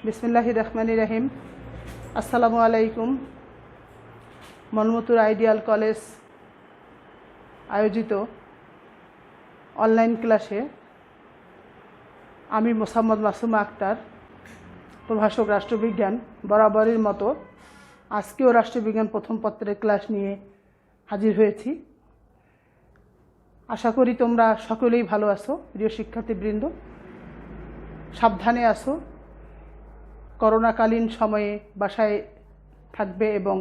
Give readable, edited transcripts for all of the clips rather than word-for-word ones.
বিসমিল্লাহির রহমানির রহিম। আসসালামু আলাইকুম। মনমথুর আইডিয়াল কলেজ আয়োজিত অনলাইন ক্লাসে আমি মস্ত মাসুমা আক্তার, প্রভাষক রাষ্ট্রবিজ্ঞান, বরাবরের মতো আজকেও রাষ্ট্রবিজ্ঞান প্রথম পত্রের ক্লাস নিয়ে হাজির হয়েছি। আশা করি তোমরা সকলেই ভালো আছো। প্রিয় শিক্ষার্থীবৃন্দ, সাবধানে আসো। করোনাকালীন সময়ে বাসায় থাকবে এবং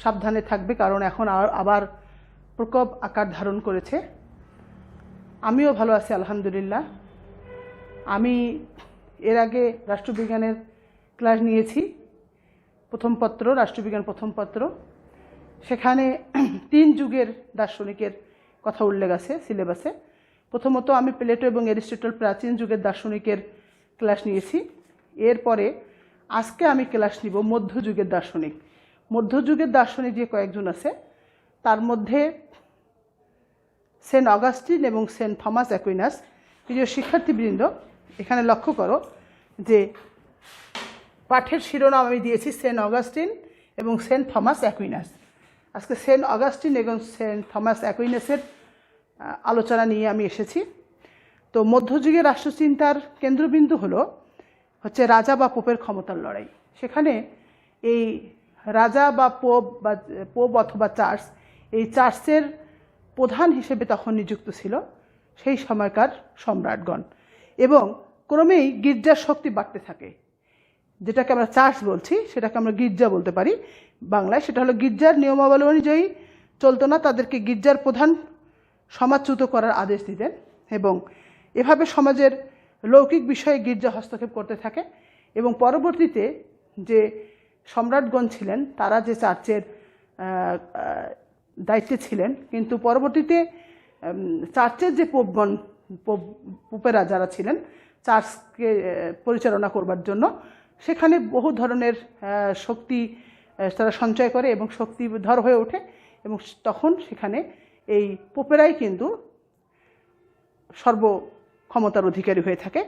সাবধানে থাকবে, কারণ এখন আবার প্রকোপ আকার ধারণ করেছে। আমিও ভালো আছি আলহামদুলিল্লাহ। আমি এর আগে রাষ্ট্রবিজ্ঞানের ক্লাস নিয়েছি, প্রথম পত্র, রাষ্ট্রবিজ্ঞান প্রথম পত্র। সেখানে 3 যুগের দার্শনিকের কথা উল্লেখ আছে সিলেবাসে। প্রথমত আমি প্লেটো এবং অ্যারিস্টটল প্রাচীন যুগের দার্শনিকের ক্লাস নিয়েছি। এরপরে আজকে আমি ক্লাস নিব মধ্যযুগের দার্শনিক। মধ্যযুগের দার্শনিক যে কয়েকজন আছে তার মধ্যে সেন্ট অগাস্টিন এবং সেন্ট থমাস অ্যাকুইনাস। প্রিয় শিক্ষার্থীবৃন্দ, এখানে লক্ষ্য করো যে পাঠের শিরোনাম আমি দিয়েছি সেন্ট অগাস্টিন এবং সেন্ট থমাস অ্যাকুইনাস। আজকে সেন্ট অগাস্টিন এবং সেন্ট থমাস অ্যাকুইনাসের আলোচনা নিয়ে আমি এসেছি। তো মধ্যযুগের রাষ্ট্রচিন্তার কেন্দ্রবিন্দু হচ্ছে রাজা বা পোপের ক্ষমতার লড়াই। সেখানে এই রাজা বা পোপ অথবা চার্চ, এই চার্চের প্রধান হিসেবে তখন নিযুক্ত ছিল সেই সময়কার সম্রাটগণ, এবং ক্রমেই গির্জার শক্তি বাড়তে থাকে। যেটাকে আমরা চার্চ বলছি সেটাকে আমরা গির্জা বলতে পারি বাংলায়। সেটা হলো গির্জার নিয়মাবলী অনুযায়ী চলতো না, তাদেরকে গির্জার প্রধান সমাজচ্যুত করার আদেশ দিতেন, এবং এভাবে সমাজের লৌকিক বিষয়ে গির্জা হস্তক্ষেপ করতে থাকে। এবং পরবর্তীতে যে সম্রাটগণ ছিলেন তারা যে চার্চের দায়িত্বে ছিলেন, কিন্তু পরবর্তীতে চার্চের যে পোপেরা যারা ছিলেন চার্চকে পরিচালনা করবার জন্য, সেখানে বহু ধরনের শক্তি তারা সঞ্চয় করে এবং শক্তিধর হয়ে ওঠে, এবং তখন সেখানে এই পোপেরাই কিন্তু সর্বক্ষমতার অধিকারী হয়ে থাকে।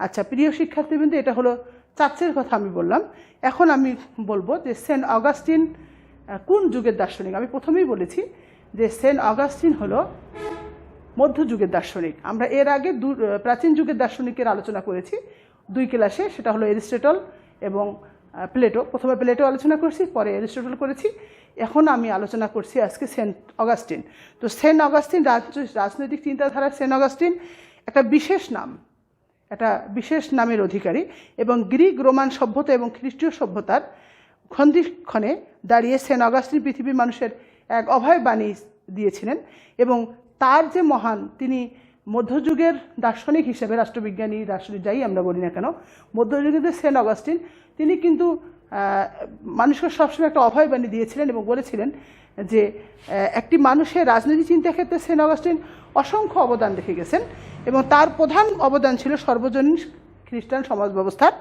আচ্ছা প্রিয় শিক্ষার্থীবৃন্দ, এটা হলো চার্চের কথা আমি বললাম। এখন আমি বলবো যে সেন্ট অগাস্টিন কোন যুগের দার্শনিক। আমি প্রথমেই বলেছি যে সেন্ট অগাস্টিন হলো মধ্যযুগের দার্শনিক। আমরা এর আগে প্রাচীন যুগের দার্শনিকের আলোচনা করেছি 2 ক্লাসে, সেটা হলো অ্যারিস্টটল এবং প্লেটো। প্রথমে প্লেটো আলোচনা করেছি, পরে অ্যারিস্টটল করেছি। এখন আমি আলোচনা করছি আজকে সেন্ট অগাস্টিন। তো সেন্ট অগাস্টিন রাজনৈতিক চিন্তাধারার সেন্ট অগাস্টিন একটা বিশেষ নাম, একটা বিশেষ নামের অধিকারী, এবং গ্রিক রোমান সভ্যতা এবং খ্রিস্টীয় সভ্যতার সন্ধিক্ষণে দাঁড়িয়ে সেন্ট অগাস্টিন পৃথিবীর মানুষের এক অভয় বাণী দিয়েছিলেন। এবং তার যে মহান, তিনি মধ্যযুগের দার্শনিক হিসেবে, রাষ্ট্রবিজ্ঞানী দার্শনিক যাই আমরা বলি না কেন, মধ্যযুগের যে সেন্ট অগাস্টিন তিনি কিন্তু মানুষকে সবসময় একটা অভয় বাণী দিয়েছিলেন এবং বলেছিলেন যে একটি মানুষের রাজনৈতিক চিন্তার ক্ষেত্রে সেন্ট অগাস্টিন অসংখ্য অবদান রেখে গেছেন, এবং তার প্রধান অবদান ছিল সর্বজনীন খ্রিস্টান সমাজ ব্যবস্থার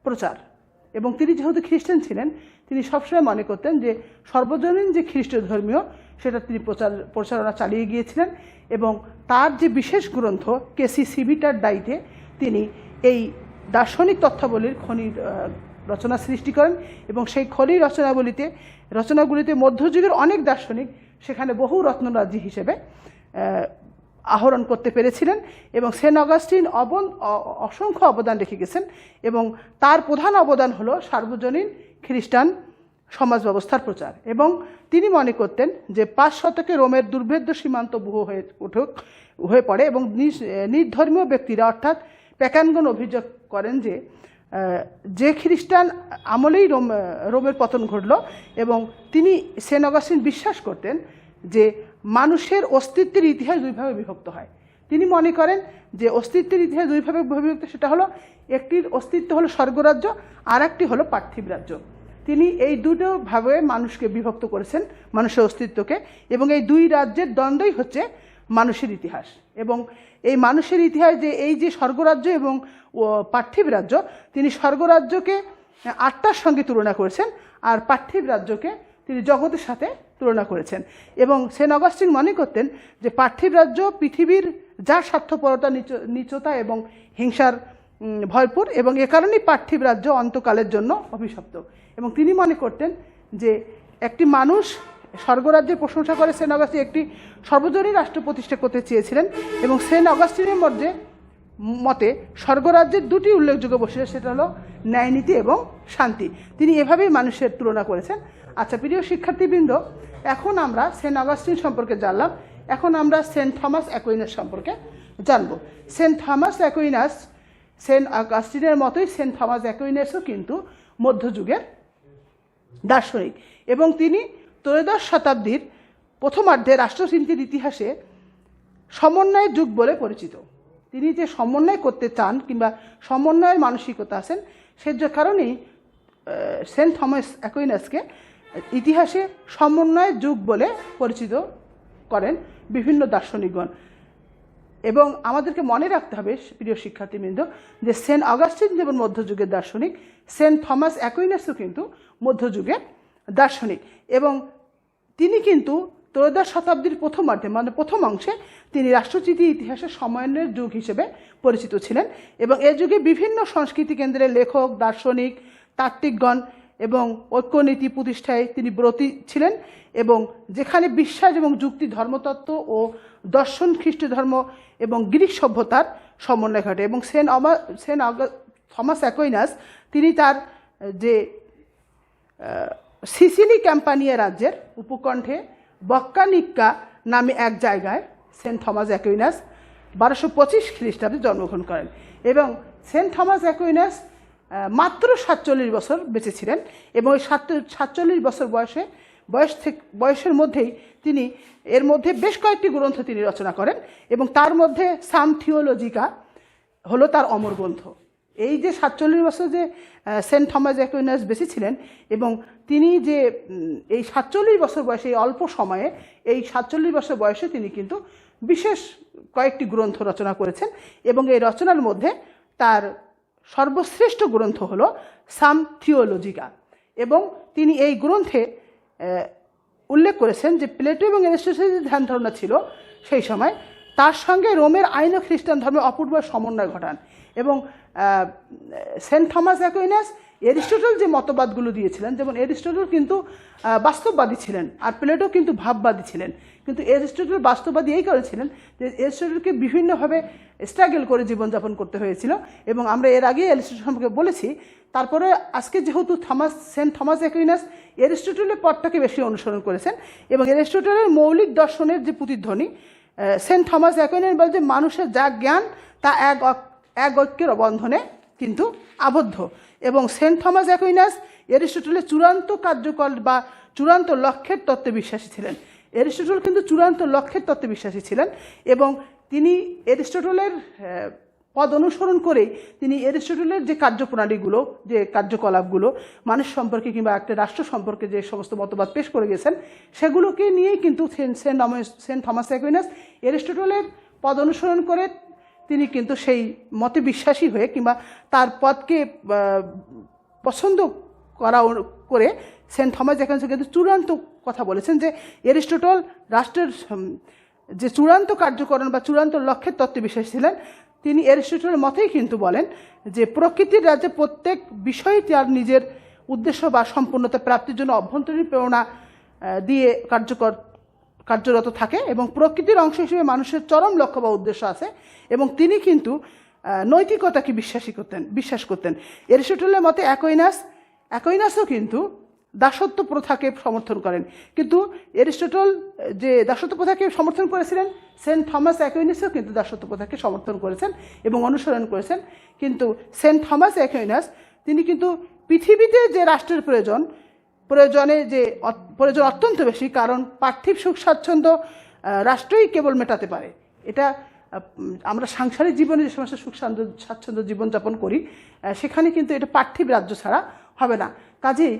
প্রচার। এবং তিনি যেহেতু খ্রিস্টান ছিলেন, তিনি সবসময় মনে করতেন যে সর্বজনীন যে খ্রিস্ট ধর্মীয় সেটা তিনি প্রচারণা চালিয়ে গিয়েছিলেন। এবং তার যে বিশেষ গ্রন্থ কেসি সিভিটার দায়িত্বে তিনি এই দার্শনিক তথ্যাবলীর খনি রচনা সৃষ্টি করেন, এবং সেই খনি রচনাগুলিতে মধ্যযুগের অনেক দার্শনিক সেখানে বহু রত্নরাজি হিসেবে আহরণ করতে পেরেছিলেন। এবং সেন্ট অগাস্টিন অসংখ্য অবদান রেখে গেছেন, এবং তার প্রধান অবদান হলো সার্বজনীন খ্রিস্টান সমাজ ব্যবস্থার প্রচার। এবং তিনি মনে করতেন যে 5 শতকে রোমের দুর্ভেদ্য সীমান্ত হয়ে পড়ে, এবং নির্ধর্মীয় ব্যক্তিরা অর্থাৎ প্যাগানগণ অভিযোগ করেন যে খ্রিস্টান আমলেই রোমের পতন ঘটল। এবং তিনি সেন্ট অগাস্টিন বিশ্বাস করতেন যে মানুষের অস্তিত্বের ইতিহাস 2 ভাগে বিভক্ত হয়। তিনি মনে করেন যে অস্তিত্বের ইতিহাস 2 ভাগে বিভক্ত, সেটা হলো একটির অস্তিত্ব হলো স্বর্গরাজ্য, আর একটি হলো পার্থিব রাজ্য। তিনি এই দুটো ভাবে মানুষকে বিভক্ত করেছেন, মানুষের অস্তিত্বকে, এবং এই 2 রাজ্যের দ্বন্দ্বই হচ্ছে মানুষের ইতিহাস। এবং এই মানুষের ইতিহাস এই যে স্বর্গরাজ্য এবং পার্থিব রাজ্য, তিনি স্বর্গরাজ্যকে আত্মার সঙ্গে তুলনা করেছেন, আর পার্থিব রাজ্যকে তিনি জগতের সাথে তুলনা করেছেন। এবং সেন্ট অগাস্টিন মনে করতেন যে পার্থিব রাজ্য পৃথিবীর যা স্বার্থপরতা, নিচতা এবং হিংসার ভরপুর এবং এ কারণেই পার্থিব রাজ্য অন্তকালের জন্য অভিশপ্ত। এবং তিনি মনে করতেন যে একটি মানুষ স্বর্গরাজ্যের প্রশংসা করে সেন্ট অগাস্টিন একটি সর্বজনীন রাষ্ট্র প্রতিষ্ঠা করতে চেয়েছিলেন এবং সেন্ট অগাস্টিনের মতে স্বর্গরাজ্যের দুটি উল্লেখযোগ্য বৈশিষ্ট্য, সেটা হলো ন্যায়নীতি এবং শান্তি। তিনি এভাবেই মানুষের তুলনা করেছেন। আচ্ছা প্রিয় শিক্ষার্থীবৃন্দ, এখন আমরা সেন্ট অগাস্টিন সম্পর্কে জানলাম, এখন আমরা সেন্ট থমাস অ্যাকুইনাস সম্পর্কে জানব। সেন্ট থমাস অ্যাকুইনাস সেন্ট অগাস্টিনের মতোই সেন্ট থমাস অ্যাকুইনাসও কিন্তু মধ্যযুগের দার্শনিক এবং তিনি ত্রয়োদশ শতাব্দীর প্রথমার্ধে রাষ্ট্রচিন্তির ইতিহাসে সমন্বয়ের যুগ বলে পরিচিত। তিনি যে সমন্বয় করতে চান কিংবা সমন্বয়ের মানসিকতা আছেন, সে কারণেই সেন্ট থমাস অ্যাকুইনাসকে ইতিহাসে সমন্বয়ের যুগ বলে পরিচিত করেন বিভিন্ন দার্শনিকগণ। এবং আমাদেরকে মনে রাখতে হবে প্রিয় শিক্ষার্থীবৃন্দ যে সেন্ট অগাস্টিন যেমন মধ্যযুগের দার্শনিক, সেন্ট থমাস অ্যাকুইনাসও কিন্তু মধ্যযুগের দার্শনিক এবং তিনি কিন্তু ত্রয়োদশ শতাব্দীর প্রথমার্ধে মানে প্রথম অংশে তিনি রাষ্ট্রচিতি ইতিহাসের সমন্বয়ের যুগ হিসেবে পরিচিত ছিলেন এবং এ যুগে বিভিন্ন সংস্কৃতি কেন্দ্রের লেখক, দার্শনিক, তাত্ত্বিকগণ এবং ঐক্যনীতি প্রতিষ্ঠায় তিনি ব্রতী ছিলেন এবং যেখানে বিশ্বাস এবং যুক্তি, ধর্মতত্ত্ব ও দর্শন, খ্রিস্ট ধর্ম এবং গ্রিক সভ্যতার সমন্বয় ঘটে। এবং সেন্ট থমাস অ্যাকুইনাস তিনি তার যে সিসিলি ক্যাম্পানিয়া রাজ্যের উপকণ্ঠে বক্কানিক্কা নামে এক জায়গায় সেন্ট থমাস অ্যাকুইনাস 1225 খ্রিস্টাব্দে জন্মগ্রহণ করেন এবং সেন্ট থমাস অ্যাকুইনাস মাত্র 47 বছর বেঁচে ছিলেন এবং ওই 47 বছর বয়সের মধ্যেই তিনি এর মধ্যে বেশ কয়েকটি গ্রন্থ তিনি রচনা করেন এবং তার মধ্যে সাম থিওলজিকা হলো তার অমর গ্রন্থ। এই যে 47 বছর যে সেন্ট থমাস অ্যাকুইনাস বেঁচে ছিলেন এবং তিনি যে এই 47 বছর বয়সে, এই অল্প সময়ে, এই 47 বছর বয়সে তিনি কিন্তু বিশেষ কয়েকটি গ্রন্থ রচনা করেছেন এবং এই রচনার মধ্যে তার সর্বশ্রেষ্ঠ গ্রন্থ হলো সাম থিওলজিকা এবং তিনি এই গ্রন্থে উল্লেখ করেছেন যে প্লেটো এবং অ্যারিস্টটলের যে ধ্যান ধারণা ছিল সেই সময় তার সঙ্গে রোমের আইন ও খ্রিস্টান ধর্মের অপূর্ব সমন্বয় ঘটান এবং সেন্ট থমাস অ্যাকুইনাস অ্যারিস্টটল যে মতবাদগুলো দিয়েছিলেন, যেমন অ্যারিস্টটল কিন্তু বাস্তববাদী ছিলেন আর প্লেটো কিন্তু ভাববাদী ছিলেন, কিন্তু অ্যারিস্টটল বাস্তববাদী এই কারণে ছিলেন যে অ্যারিস্টটলকে বিভিন্নভাবে স্ট্রাগল করে জীবনযাপন করতে হয়েছিল এবং আমরা এর আগে অ্যারিস্টটল সম্পর্কে বলেছি। তারপরে আজকে যেহেতু সেন্ট থমাস অ্যাকুইনাস অ্যারিস্টটলের পথটাকে বেশি অনুসরণ করেছেন এবং অ্যারিস্টটলের মৌলিক দর্শনের যে প্রতিধ্বনি, সেন্ট থমাস অ্যাকুইনাস বলে যে মানুষের যা জ্ঞান তা এক ঐক্যের বন্ধনে কিন্তু আবদ্ধ এবং সেন্ট থমাস অ্যাকুইনাস অ্যারিস্টটলের চূড়ান্ত কার্যকর বা চূড়ান্ত লক্ষ্যের তত্ত্বে বিশ্বাসী ছিলেন। অ্যারিস্টটল কিন্তু চূড়ান্ত লক্ষ্যের তত্ত্বে বিশ্বাসী ছিলেন এবং তিনি অ্যারিস্টটলের পদ অনুসরণ করেই তিনি অ্যারিস্টটলের যে কার্যপ্রণালীগুলো, যে কার্যকলাপগুলো মানুষ সম্পর্কে কিংবা একটা রাষ্ট্র সম্পর্কে যে সমস্ত মতবাদ পেশ করে গেছেন সেগুলোকে নিয়েই কিন্তু সেন্ট থমাস অ্যাকুইনাস অ্যারিস্টটলের পদ অনুসরণ করে তিনি কিন্তু সেই মতে বিশ্বাসী হয়ে কিংবা তার পদকে পছন্দ করে সেন্ট থমাস অ্যাকুইনাস কিন্তু চূড়ান্ত কথা বলেছেন যে অ্যারিস্টটল রাষ্ট্রের যে চূড়ান্ত কার্যকরণ বা চূড়ান্ত লক্ষ্যের তত্ত্বে বিশ্বাসী ছিলেন। তিনি অ্যারিস্টটলের মতেই কিন্তু বলেন যে প্রকৃতির রাজ্যে প্রত্যেক বিষয়ই তার নিজের উদ্দেশ্য বা সম্পূর্ণতা প্রাপ্তির জন্য অভ্যন্তরীণ প্রেরণা দিয়ে কার্যরত থাকে এবং প্রকৃতির অংশ হিসেবে মানুষের চরম লক্ষ্য বা উদ্দেশ্য আছে এবং তিনি কিন্তু নৈতিকতাকে বিশ্বাস করতেন। অ্যারিস্টটলের মতে অ্যাকুইনাসও কিন্তু দাসত্ব প্রথাকে সমর্থন করেন, কিন্তু অ্যারিস্টটল যে দাসত্ব প্রথাকে সমর্থন করেছিলেন, সেন্ট থমাস অ্যাকুইনাসও কিন্তু দাসত্ব প্রথাকে সমর্থন করেছেন এবং অনুসরণ করেছেন। কিন্তু সেন্ট থমাস অ্যাকুইনাস তিনি কিন্তু পৃথিবীতে যে রাষ্ট্রের প্রয়োজন অত্যন্ত বেশি, কারণ পার্থিব সুখ স্বাচ্ছন্দ্য রাষ্ট্রই কেবল মেটাতে পারে। এটা আমরা সাংসারিক জীবনে যে সমস্ত সুখ স্বাচ্ছন্দ্য জীবনযাপন করি সেখানে কিন্তু এটা পার্থিব রাজ্য ছাড়া হবে না। কাজেই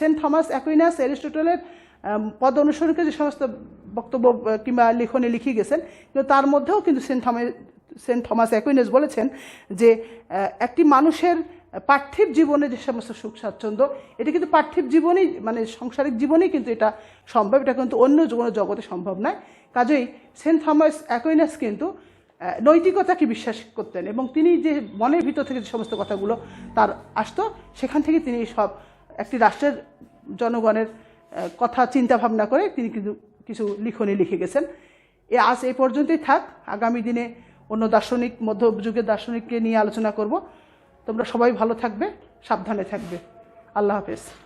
সেন্ট থমাস অ্যাকুইনাস অ্যারিস্টটলের পদ অনুসরণ করে যে সমস্ত বক্তব্য কিংবা লিখনে লিখে গেছেন, কিন্তু তার মধ্যেও কিন্তু সেন্ট থমাস অ্যাকুইনাস বলেছেন যে একটি মানুষের পার্থিব জীবনে যে সমস্ত সুখ স্বাচ্ছন্দ্য এটা কিন্তু পার্থিব জীবনেই মানে সাংসারিক জীবনেই কিন্তু এটা সম্ভব, এটা কিন্তু অন্য কোনো জগতে সম্ভব নয়। কাজেই সেন্ট থমাস অ্যাকুইনাস কিন্তু নৈতিকতাকে বিশ্বাস করতেন এবং তিনি যে মনের ভিতর থেকে যে সমস্ত কথাগুলো তার আসতো সেখান থেকে তিনি সব একটি রাষ্ট্রের জনগণের কথা চিন্তা ভাবনা করে তিনি কিন্তু কিছু লিখনী লিখে গেছেন। আজ এই পর্যন্তই থাক। আগামী দিনে অন্য দার্শনিক, মধ্যযুগের দার্শনিককে নিয়ে আলোচনা করব। তোমরা সবাই ভালো থাকবে, সাবধানে থাকবে। আল্লাহ হাফেজ।